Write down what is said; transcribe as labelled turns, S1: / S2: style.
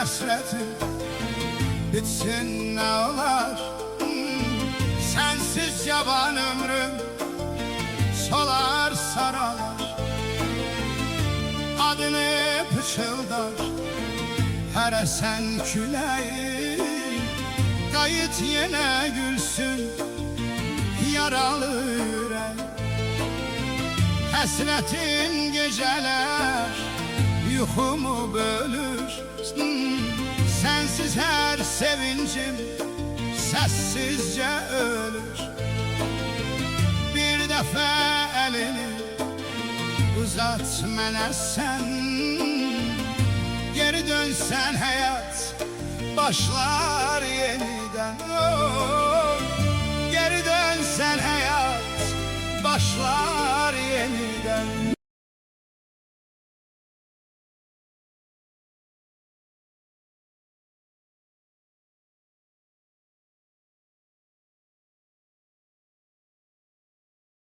S1: həsrətim bitsin nə olar? Sensiz yaban ömrüm solar saralar. Adını pıçıldar her esen küleği, kayıt yine gülsün yaralı yürek. Həsrətin geceler yuxumu bölür, sensiz her sevincim sessizce ölür. Bir defa elini uzat mənə sen, geri dönsen hayat başlar yeniden. Oh, geri dönsen hayat başlar